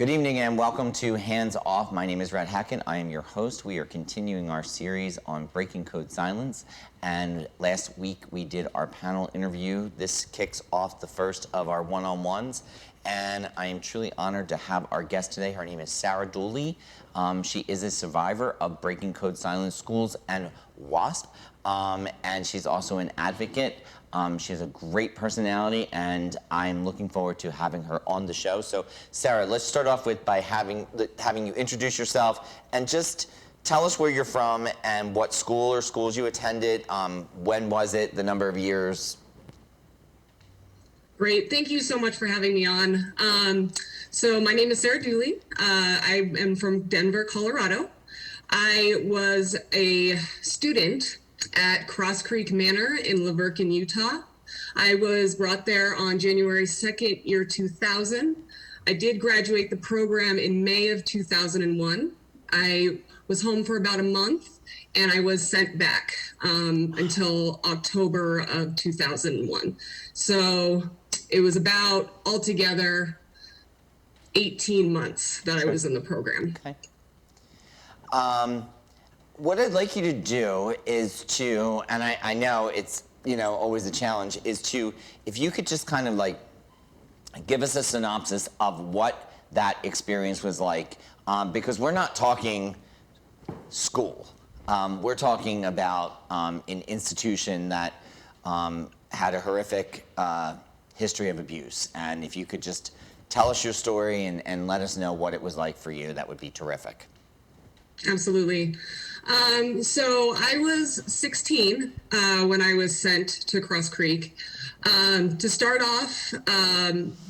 Good evening and welcome to Hands Off. My name is Rhett Hackett. I am your host. We are continuing our series on breaking code silence. And last week we did our panel interview. This kicks off the first of our one-on-ones. And I am truly honored to have our guest today. Her name is Sarah Dooley. She is a survivor of breaking code silence schools and WASP. And she's also an advocate. She has a great personality, and I'm looking forward to having her on the show. So, Sarah, let's start off with by having you introduce yourself and just tell us where you're from and what school or schools you attended. When was it? The number of years. Great. Thank you so much for having me on. So my name is Sarah Dooley. I am from Denver, Colorado. I was a student at Cross Creek Manor in Laverkin, Utah. I was brought there on January 2nd, year 2000. I did graduate the program in May of 2001. I was home for about a month and I was sent back until October of 2001. So it was about altogether 18 months that I was in the program. Okay. What I'd like you to do is to, and I know it's, always a challenge, is to, if you could just kind of like give us a synopsis of what that experience was like, because we're not talking school. We're talking about an institution that had a horrific history of abuse. And if you could just tell us your story and let us know what it was like for you, that would be terrific. Absolutely. So I was 16 when I was sent to Cross Creek. To start off,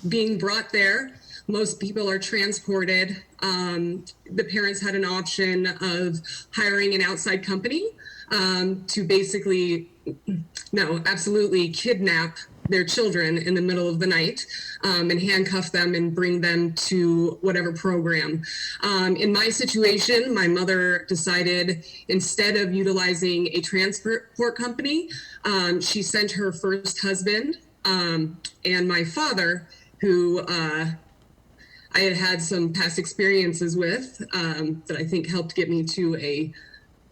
being brought there, most people are transported. The parents had an option of hiring an outside company to basically, absolutely kidnap their children in the middle of the night and handcuff them and bring them to whatever program. In my situation, my mother decided instead of utilizing a transport company, she sent her first husband and my father, who I had some past experiences with that I think helped get me to a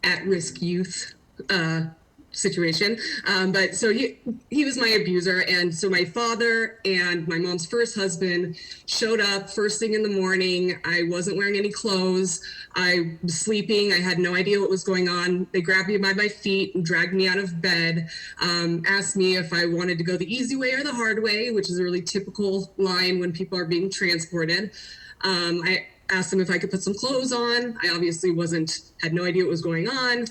at-risk youth situation. But so he was my abuser. And so my father and my mom's first husband showed up first thing in the morning. I wasn't wearing any clothes. I was sleeping. I had no idea what was going on. They grabbed me by my feet and dragged me out of bed, asked me if I wanted to go the easy way or the hard way, which is a really typical line when people are being transported. I asked them if I could put some clothes on. I obviously had no idea what was going on.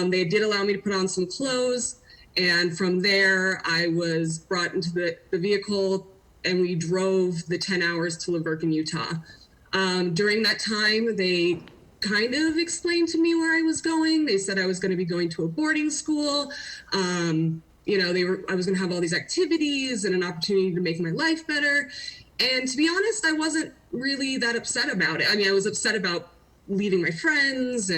They did allow me to put on some clothes, and from there I was brought into the vehicle and we drove the 10 hours to Laverkin, Utah. During that time, they kind of explained to me where I was going. They said I was going to be going to a boarding school. I was going to have all these activities and an opportunity to make my life better. And to be honest, I wasn't really that upset about it. I mean, I was upset about leaving my friends,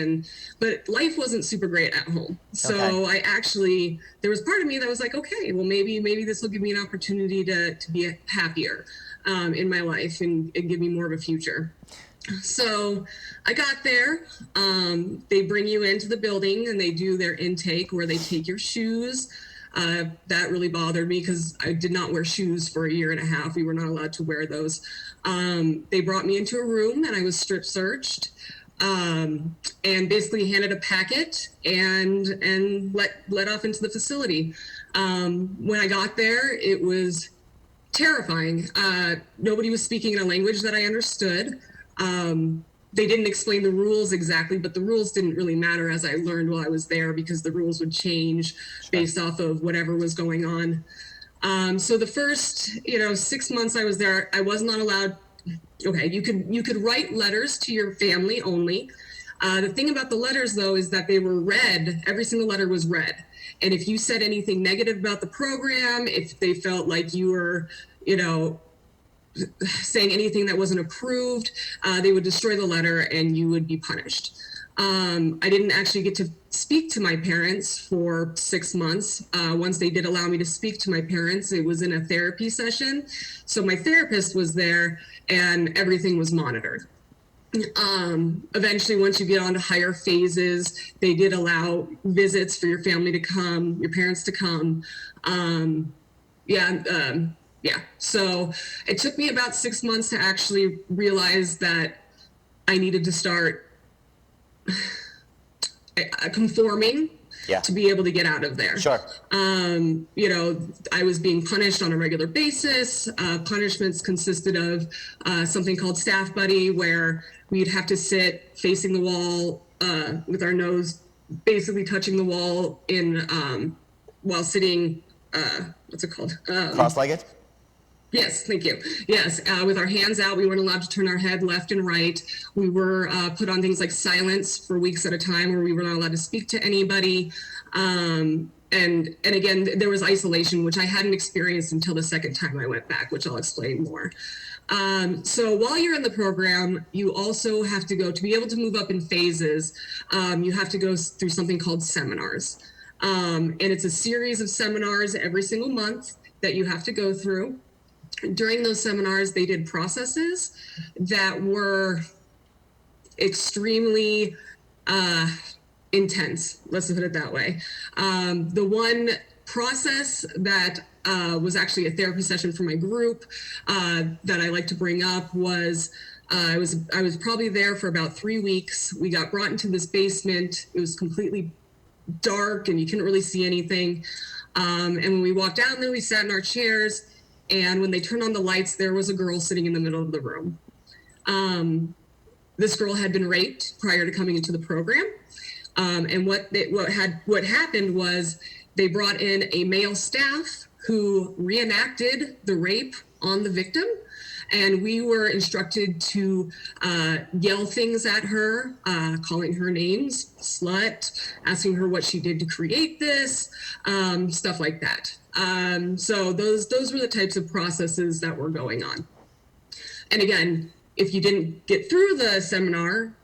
but life wasn't super great at home. So okay. There was part of me that was like, okay, well, maybe this will give me an opportunity to be happier in my life and give me more of a future. So I got there. They bring you into the building and they do their intake where they take your shoes. That really bothered me because I did not wear shoes for a year and a half. We were not allowed to wear those. They brought me into a room and I was strip searched and basically handed a packet and let off into the facility. When I got there, it was terrifying. Nobody was speaking in a language that I understood. They didn't explain the rules exactly, but the rules didn't really matter as I learned while I was there because the rules would change based off of whatever was going on. So the first, 6 months I was there, I was not allowed. Okay, you could write letters to your family only. The thing about the letters, though, is that they were read. Every single letter was read. And if you said anything negative about the program, if they felt like you were, saying anything that wasn't approved, they would destroy the letter and you would be punished. I didn't actually get to speak to my parents for 6 months. Once they did allow me to speak to my parents, it was in a therapy session. So my therapist was there and everything was monitored. Eventually, once you get on to higher phases, they did allow visits for your family to come, your parents to come. Yeah. So it took me about 6 months to actually realize that I needed to start conforming to be able to get out of there. Sure. I was being punished on a regular basis. Punishments consisted of something called staff buddy, where we'd have to sit facing the wall with our nose basically touching the wall while sitting, what's it called? Cross-legged? Yes, thank you. Yes, with our hands out, we weren't allowed to turn our head left and right. We were put on things like silence for weeks at a time, where we were not allowed to speak to anybody. And again, there was isolation, which I hadn't experienced until the second time I went back, which I'll explain more. So while you're in the program, you also have to be able to move up in phases, you have to go through something called seminars. And it's a series of seminars every single month that you have to go through. During those seminars, they did processes that were extremely intense, let's put it that way. The one process that was actually a therapy session for my group that I like to bring up was I was probably there for about 3 weeks. We got brought into this basement. It was completely dark and you couldn't really see anything. And when we walked down there, we sat in our chairs. And when they turned on the lights, there was a girl sitting in the middle of the room. This girl had been raped prior to coming into the program. And what happened was they brought in a male staff who reenacted the rape on the victim. And we were instructed to yell things at her, calling her names, slut, asking her what she did to create this, stuff like that. So those were the types of processes that were going on. And again, if you didn't get through the seminar,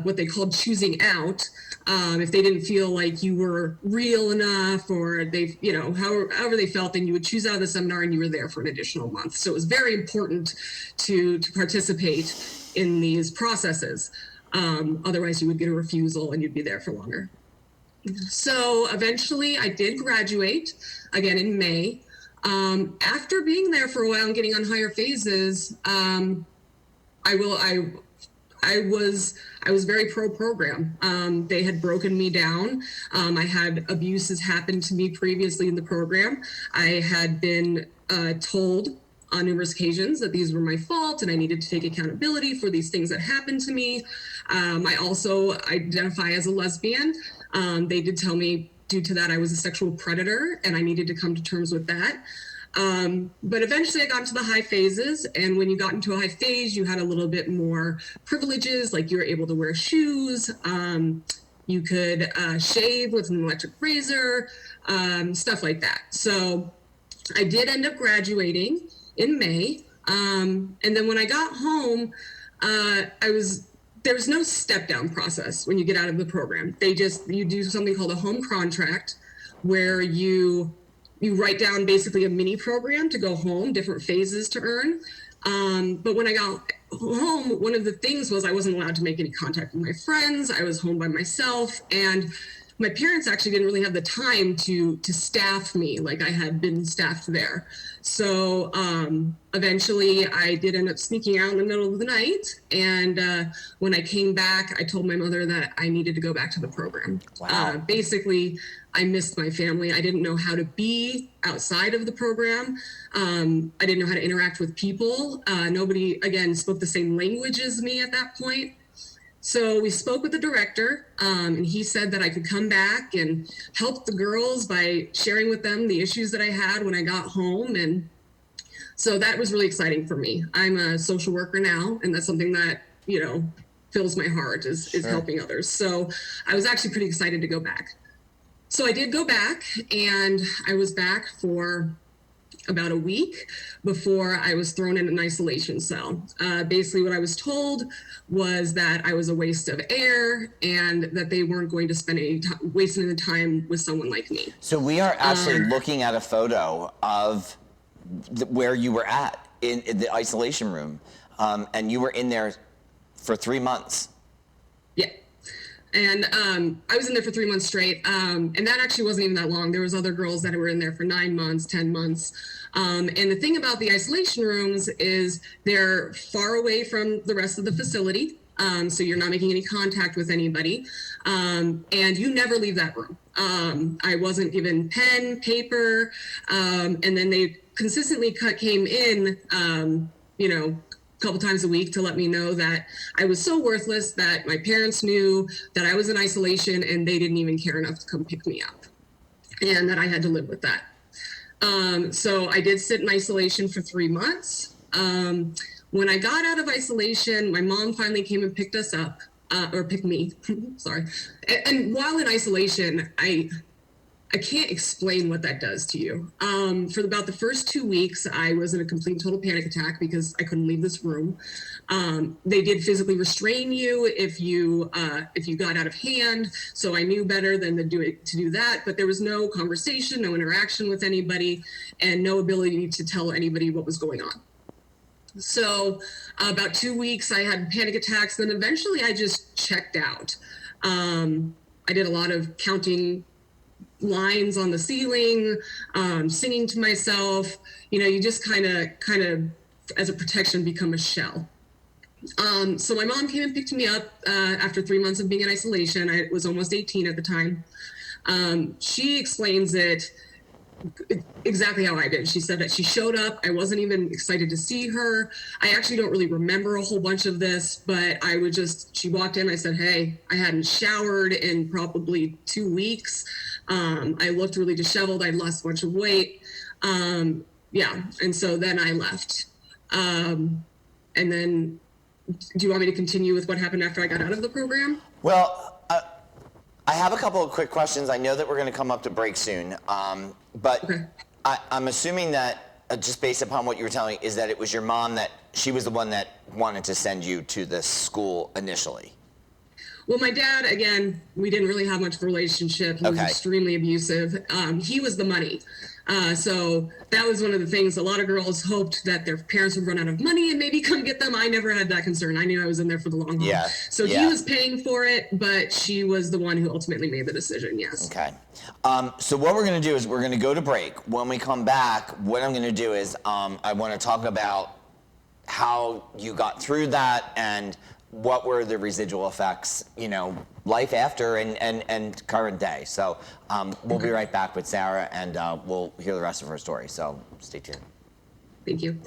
what they called choosing out, if they didn't feel like you were real enough, or they, however they felt, then you would choose out of the seminar and you were there for an additional month. So it was very important to participate in these processes. Otherwise you would get a refusal and you'd be there for longer. So eventually I did graduate again in May. After being there for a while and getting on higher phases, I was very pro program. They had broken me down. I had abuses happen to me previously in the program. I had been told on numerous occasions that these were my fault and I needed to take accountability for these things that happened to me. I also identify as a lesbian. They did tell me due to that I was a sexual predator and I needed to come to terms with that. But eventually I got into the high phases, and when you got into a high phase, you had a little bit more privileges, like you were able to wear shoes, you could shave with an electric razor, stuff like that. So I did end up graduating in May, and then when I got home, there's no step down process when you get out of the program. You do something called a home contract, where you write down basically a mini program to go home, different phases to earn. But when I got home, one of the things was I wasn't allowed to make any contact with my friends. I was home by myself, and my parents actually didn't really have the time to staff me like I had been staffed there. So eventually I did end up sneaking out in the middle of the night. And when I came back, I told my mother that I needed to go back to the program. Wow. Basically, I missed my family. I didn't know how to be outside of the program. I didn't know how to interact with people. Nobody, again, spoke the same language as me at that point. So we spoke with the director, and he said that I could come back and help the girls by sharing with them the issues that I had when I got home. And so that was really exciting for me. I'm a social worker now, and that's something that, fills my heart is helping others. So I was actually pretty excited to go back. So I did go back, and I was back for about a week before I was thrown in an isolation cell. Basically, what I was told was that I was a waste of air and that they weren't going to spend any time wasting the time with someone like me. So we are actually looking at a photo of where you were at in the isolation room, and you were in there for 3 months. Yeah. And I was in there for 3 months straight. And that actually wasn't even that long. There was other girls that were in there for 9 months, 10 months. And the thing about the isolation rooms is they're far away from the rest of the facility. So you're not making any contact with anybody. And you never leave that room. I wasn't given pen, paper. And then they consistently came in, a couple times a week to let me know that I was so worthless that my parents knew that I was in isolation and they didn't even care enough to come pick me up, and that I had to live with that. So I did sit in isolation for 3 months. When I got out of isolation, my mom finally came and picked us up, or picked me, sorry. And while in isolation, I can't explain what that does to you. For about the first 2 weeks, I was in a complete and total panic attack because I couldn't leave this room. They did physically restrain you if you got out of hand. So I knew better than to do that. But there was no conversation, no interaction with anybody, and no ability to tell anybody what was going on. So about 2 weeks, I had panic attacks. Then eventually, I just checked out. I did a lot of counting lines on the ceiling, singing to myself. You just kind of as a protection become a shell. So my mom came and picked me up after 3 months of being in isolation. I was almost 18 at the time. She explains it exactly how I did. She said that she showed up. I wasn't even excited to see her. I actually don't really remember a whole bunch of this, but she walked in. I said, hey, I hadn't showered in probably 2 weeks. I looked really disheveled. I'd lost a bunch of weight. And so then I left. And then, do you want me to continue with what happened after I got out of the program? Well, I have a couple of quick questions. I know that we're going to come up to break soon, but okay. I'm assuming that, just based upon what you were telling me, is that it was your mom that she was the one that wanted to send you to this school initially. Well, my dad, again, we didn't really have much of a relationship. He was extremely abusive. He was the money. So that was one of the things. A lot of girls hoped that their parents would run out of money and maybe come get them. I never had that concern. I knew I was in there for the long haul. Yeah. So he was paying for it, but she was the one who ultimately made the decision, yes. Okay. So what we're going to do is we're going to go to break. When we come back, what I'm going to do is I want to talk about how you got through that and what were the residual effects, life after and current day. So we'll be right back with Sarah, and we'll hear the rest of her story. So stay tuned. Thank you.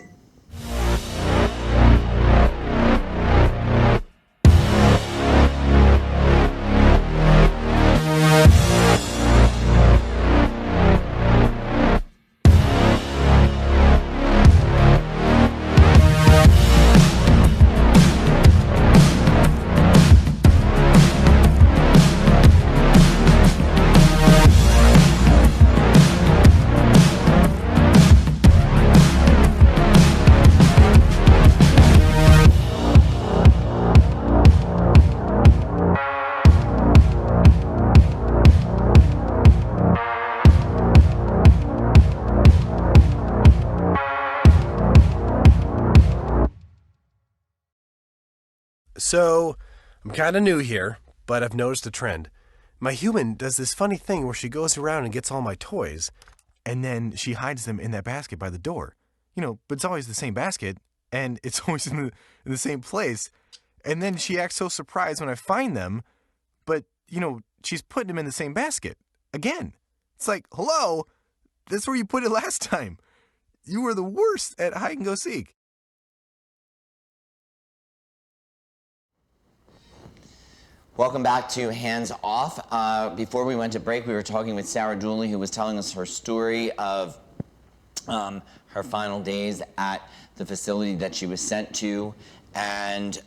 So, I'm kind of new here, but I've noticed a trend. My human does this funny thing where she goes around and gets all my toys, and then she hides them in that basket by the door. But it's always the same basket, and it's always in the same place. And then she acts so surprised when I find them, but, she's putting them in the same basket. Again. It's like, hello, that's where you put it last time. You were the worst at hide and go seek. Welcome back to Hands Off. Before we went to break, we were talking with Sarah Dooley, who was telling us her story of her final days at the facility that she was sent to. And,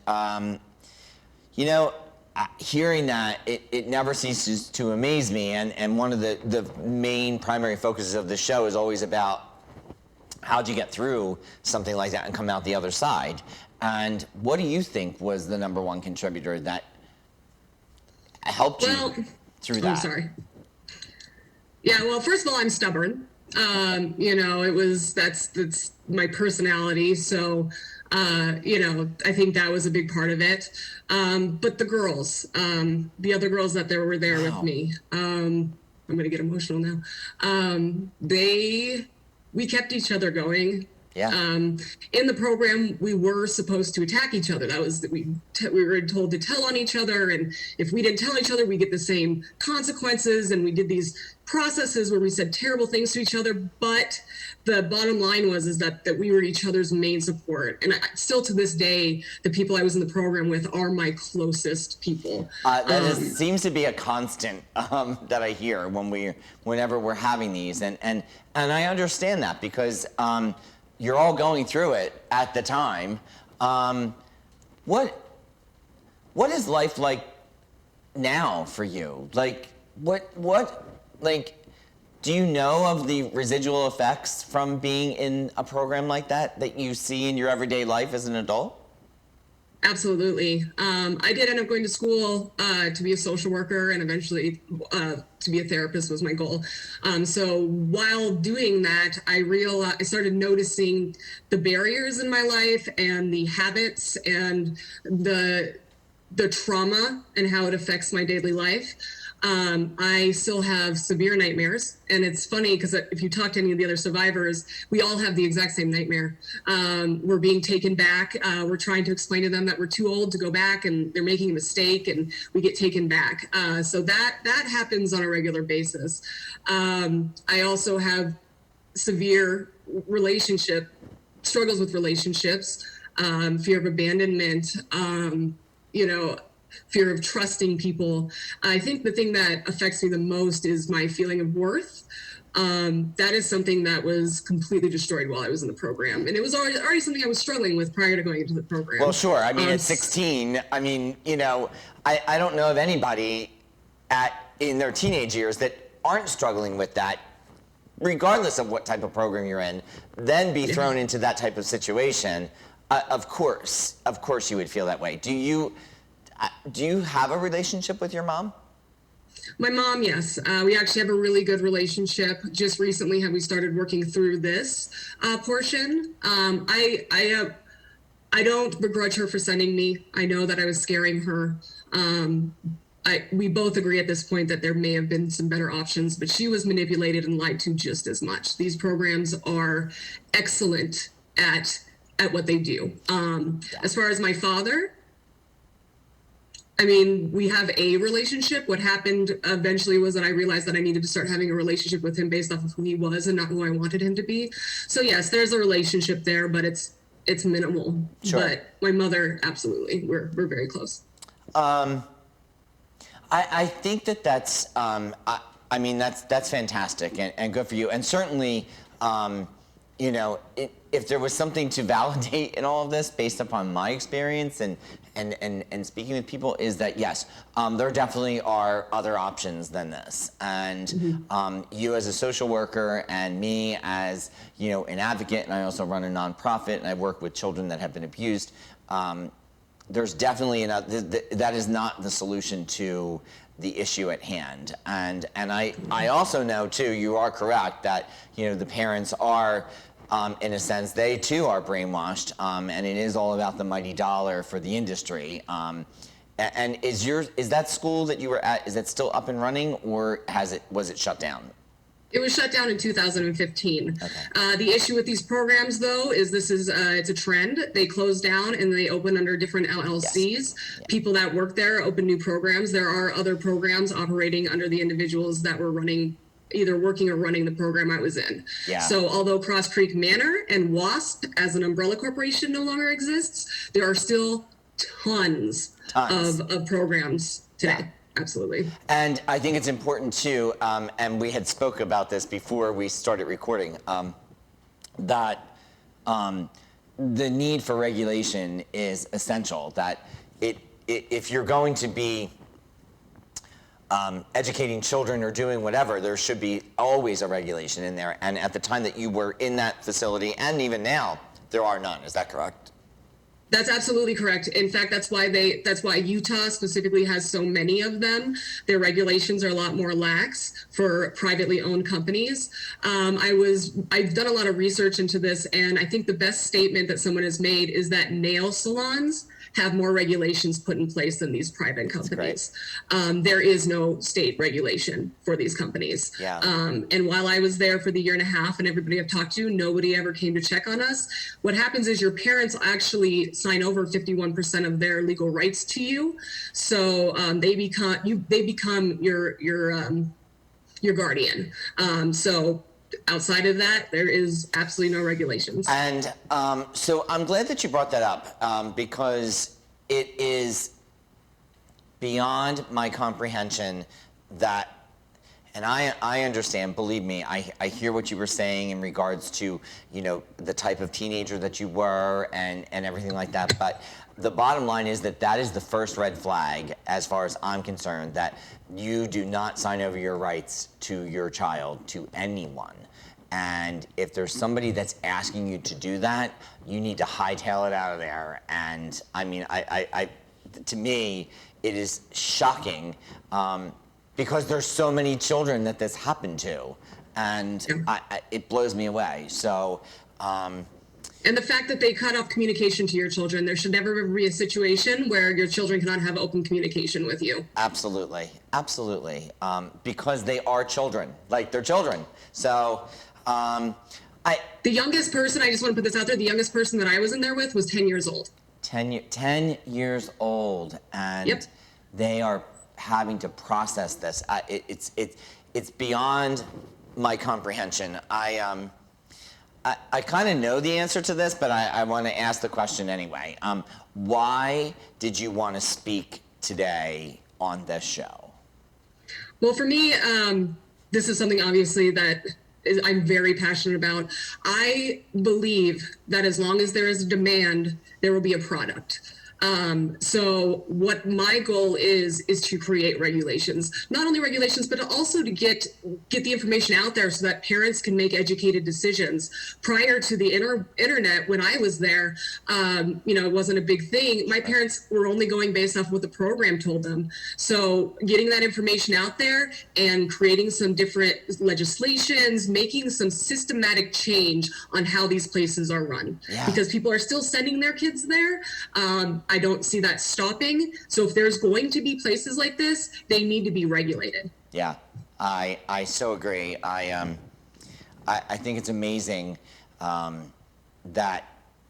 hearing that, it never ceases to amaze me. And one of the main primary focuses of the show is always about how'd you get through something like that and come out the other side? And what do you think was the number one contributor that helped you through that? I'm sorry. Yeah, well, first of all, I'm stubborn. That's my personality. So, I think that was a big part of it. But the girls, the other girls that were there with me, I'm going to get emotional now. We kept each other going. Yeah. In the program, we were supposed to attack each other. That was we were told to tell on each other, and if we didn't tell each other, we get the same consequences. And we did these processes where we said terrible things to each other. But the bottom line is that we were each other's main support. And still to this day, the people I was in the program with are my closest people. Seems to be a constant that I hear whenever we're having these, and I understand that because. You're all going through it at the time. What is life like now for you? Like, do you know of the residual effects from being in a program like that you see in your everyday life as an adult? Absolutely. I did end up going to school to be a social worker, and eventually to be a therapist was my goal. So while doing that, I started noticing the barriers in my life and the habits and the trauma and how it affects my daily life. I still have severe nightmares, and it's funny because if you talk to any of the other survivors, we all have the exact same nightmare. We're being taken back. We're trying to explain to them that we're too old to go back, and they're making a mistake, and we get taken back. So that happens on a regular basis. I also have severe struggles with relationships, fear of abandonment, fear of trusting people. I think the thing that affects me the most is my feeling of worth. That is something that was completely destroyed while I was in the program. And it was already something I was struggling with prior to going into the program. Well, sure. I mean, at 16, I don't know of anybody in their teenage years that aren't struggling with that, regardless of what type of program you're in, then be thrown into that type of situation. Of course you would feel that way. Do you have a relationship with your mom? My mom, yes. We actually have a really good relationship. Just recently have we started working through this portion. I don't begrudge her for sending me. I know that I was scaring her. We both agree at this point that there may have been some better options, but she was manipulated and lied to just as much. These programs are excellent at what they do. As far as my father, I mean, we have a relationship. What happened eventually was that I realized that I needed to start having a relationship with him based off of who he was and not who I wanted him to be. So yes, there's a relationship there, but it's minimal. Sure. But my mother, absolutely, we're very close. I think that's that's fantastic and good for you. And certainly, if there was something to validate in all of this based upon my experience and speaking with people, is that yes, there definitely are other options than this. And you as a social worker and me as an advocate, and I also run a nonprofit and I work with children that have been abused. There's definitely that is not the solution to the issue at hand. And I also know too, you are correct that the parents are. In a sense, they too are brainwashed, and it is all about the mighty dollar for the industry. And is that school that you were at, is that still up and running, or was it shut down? It was shut down in 2015. Okay. The issue with these programs, though, is it's a trend. They close down and they open under different LLCs. Yes. Yeah. People that work there open new programs. There are other programs operating under the individuals that were either working or running the program I was in. Yeah. So although Cross Creek Manor and WASP as an umbrella corporation no longer exists, there are still tons. Of programs today. Yeah. Absolutely. And I think it's important too, and we had spoke about this before we started recording, that the need for regulation is essential. That if you're going to be educating children or doing whatever, there should be always a regulation in there. And at the time that you were in that facility, and even now, there are none. Is that correct? That's absolutely correct. In fact, that's why Utah specifically has so many of them. Their regulations are a lot more lax for privately owned companies. I've done a lot of research into this, and I think the best statement that someone has made is that nail salons have more regulations put in place than these private companies. There is no state regulation for these companies. Yeah. And while I was there for the year and a half, and everybody I've talked to, nobody ever came to check on us. What happens is your parents actually sign over 51% of their legal rights to you, so they become your guardian. So outside of that, there is absolutely no regulations. And so I'm glad that you brought that up because it is beyond my comprehension that, and I understand, believe me, I hear what you were saying in regards to, the type of teenager that you were and everything like that. But the bottom line is that is the first red flag, as far as I'm concerned, that you do not sign over your rights to your child to anyone. And if there's somebody that's asking you to do that, you need to hightail it out of there. And I mean, to me, it is shocking because there's so many children that this happened to, and it blows me away. So. And the fact that they cut off communication to your children, there should never be a situation where your children cannot have open communication with you. Absolutely, absolutely, because they are children, like they're children. So. The youngest person, I just want to put this out there, the youngest person that I was in there with was 10 years old. 10 years old, and they are having to process this. It's beyond my comprehension. I kind of know the answer to this, but I want to ask the question anyway. Why did you want to speak today on this show? Well, for me, this is something obviously that I'm very passionate about. I believe that as long as there is a demand, there will be a product. So what my goal is to create regulations, not only regulations, but also to get the information out there so that parents can make educated decisions. Prior to the internet, when I was there, it wasn't a big thing. My parents were only going based off what the program told them. So getting that information out there and creating some different legislations, making some systematic change on how these places are run, because people are still sending their kids there. I don't see that stopping. So if there's going to be places like this, they need to be regulated. Yeah, I so agree. I think it's amazing that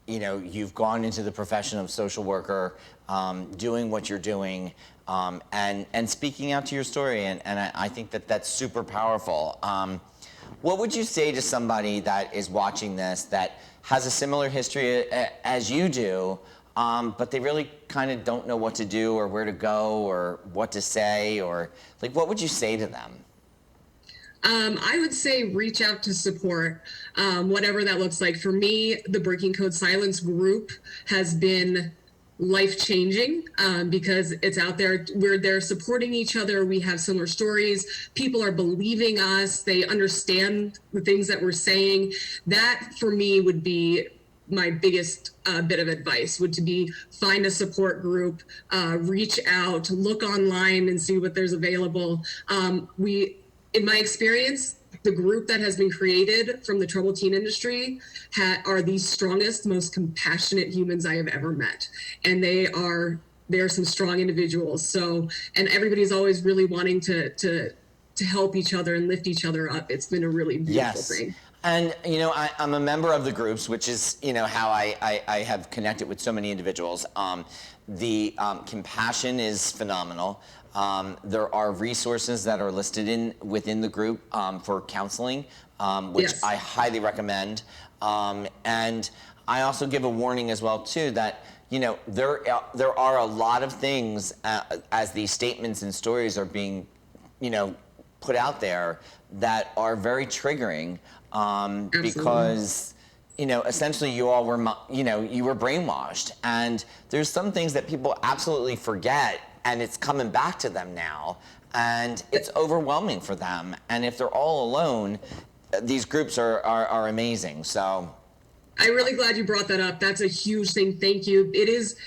you've gone into the profession of social worker, doing what you're doing, and speaking out to your story, and I think that's super powerful. What would you say to somebody that is watching this that has a similar history as you do? But they really kind of don't know what to do or where to go or what to say, or what would you say to them? I would say reach out to support, whatever that looks like. For me, the Breaking Code Silence group has been life-changing because it's out there. We're there supporting each other. We have similar stories. People are believing us. They understand the things that we're saying. That, for me, would be my biggest bit of advice, would to be find a support group, reach out, look online and see what there's available. In my experience, the group that has been created from the troubled teen industry are the strongest, most compassionate humans I have ever met. And they are some strong individuals. So, and everybody's always really wanting to help each other and lift each other up. It's been a really beautiful thing. And, I'm a member of the groups, which is, how I have connected with so many individuals. The compassion is phenomenal. There are resources that are listed within the group for counseling, which I highly recommend. And I also give a warning as well, too, that, there are a lot of things as these statements and stories are being, put out there that are very triggering. Because, essentially you all were, you were brainwashed, and there's some things that people absolutely forget and it's coming back to them now, and it's overwhelming for them. And if they're all alone, these groups are amazing. So I'm really glad you brought that up. That's a huge thing. Thank you. It is,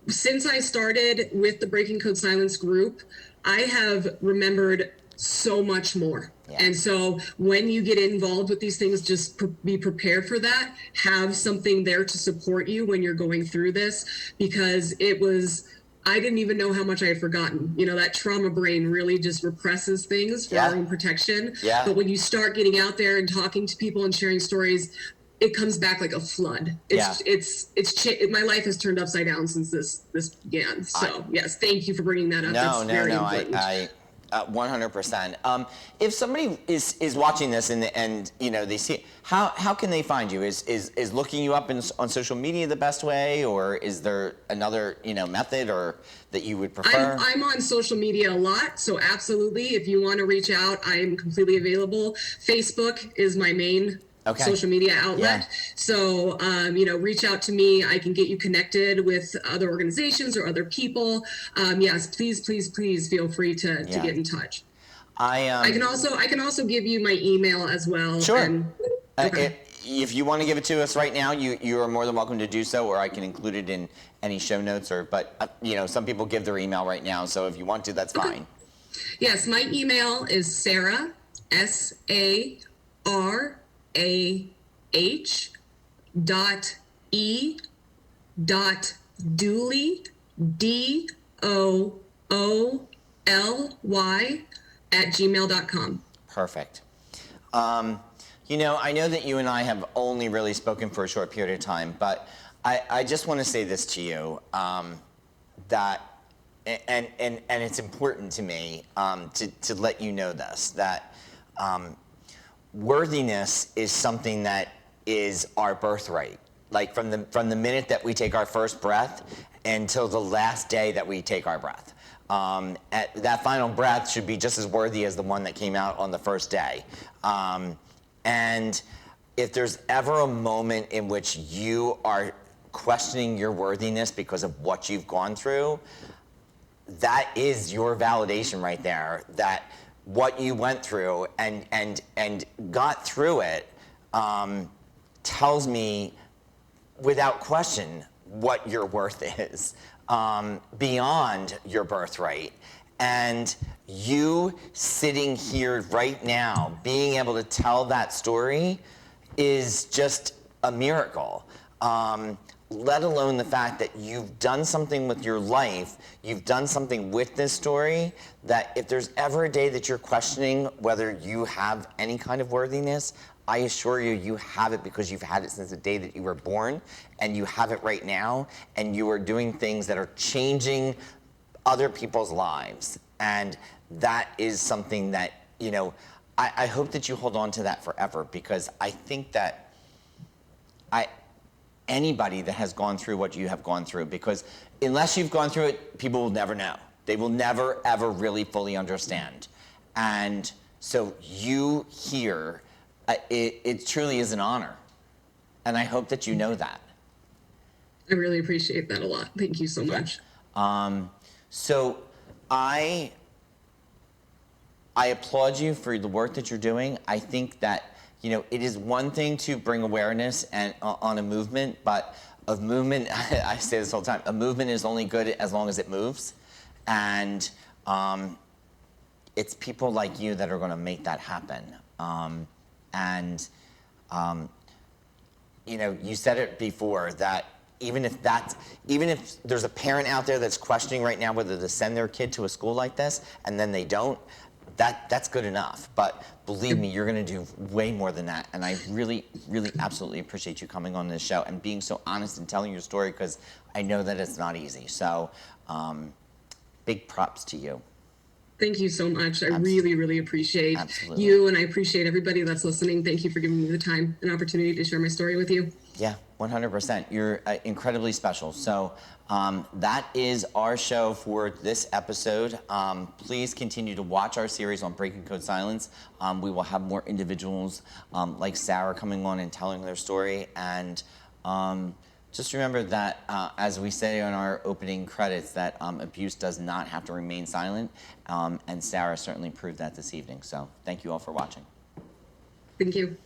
since I started with the Breaking Code Silence group, I have remembered so much more. Yeah. And so when you get involved with these things, just be prepared for that. Have something there to support you when you're going through this, because I didn't even know how much I had forgotten. You know, that trauma brain really just represses things for our own protection. Yeah. But when you start getting out there and talking to people and sharing stories, it comes back like a flood. My life has turned upside down since this began. So yes, thank you for bringing that up. I 100%. If somebody is watching this and you know they see, how can they find you? Is looking you up on social media the best way, or is there another method or that you would prefer? I'm on social media a lot, so absolutely. If you want to reach out, I'm completely available. Facebook is my main social media outlet. Yeah. So, reach out to me. I can get you connected with other organizations or other people. Yes, please feel free to get in touch. I can also give you my email as well. Sure. If you want to give it to us right now, you are more than welcome to do so, or I can include it in any show notes. But some people give their email right now, so if you want to, that's fine. Yes, my email is Sarah, SARAH.E.Dooley, DOOLY @gmail.com. Perfect. I know that you and I have only really spoken for a short period of time, but I just want to say this to you, that, and it's important to me to let you know this, that worthiness is something that is our birthright. Like from the minute that we take our first breath until the last day that we take our breath. That final breath should be just as worthy as the one that came out on the first day. And if there's ever a moment in which you are questioning your worthiness because of what you've gone through, that is your validation right there, that what you went through and got through it tells me without question what your worth is, beyond your birthright. And you sitting here right now, being able to tell that story is just a miracle. Let alone the fact that you've done something with your life, you've done something with this story, that if there's ever a day that you're questioning whether you have any kind of worthiness, I assure you, you have it, because you've had it since the day that you were born, and you have it right now, and you are doing things that are changing other people's lives. And that is something that, I hope that you hold on to that forever, because I think that anybody that has gone through what you have gone through, because unless you've gone through it, people will never know. They will never, ever really fully understand. And so you here, it truly is an honor. And I hope that you know that. I really appreciate that a lot. Thank you so much. So I applaud you for the work that you're doing. I think that it is one thing to bring awareness on a movement, but a movement, I say this all the time, a movement is only good as long as it moves. And it's people like you that are going to make that happen. You said it before, that even if there's a parent out there that's questioning right now whether to send their kid to a school like this, and then they don't, that's good enough. But believe me, you're going to do way more than that. And I really, really, absolutely appreciate you coming on this show and being so honest and telling your story, because I know that it's not easy. So big props to you. Thank you so much. I really, really appreciate you, and I appreciate everybody that's listening. Thank you for giving me the time and opportunity to share my story with you. Yeah, 100%. You're incredibly special. So that is our show for this episode. Please continue to watch our series on Breaking Code Silence. We will have more individuals like Sarah coming on and telling their story. And Just remember that, as we say in our opening credits, that abuse does not have to remain silent, and Sarah certainly proved that this evening. So thank you all for watching. Thank you.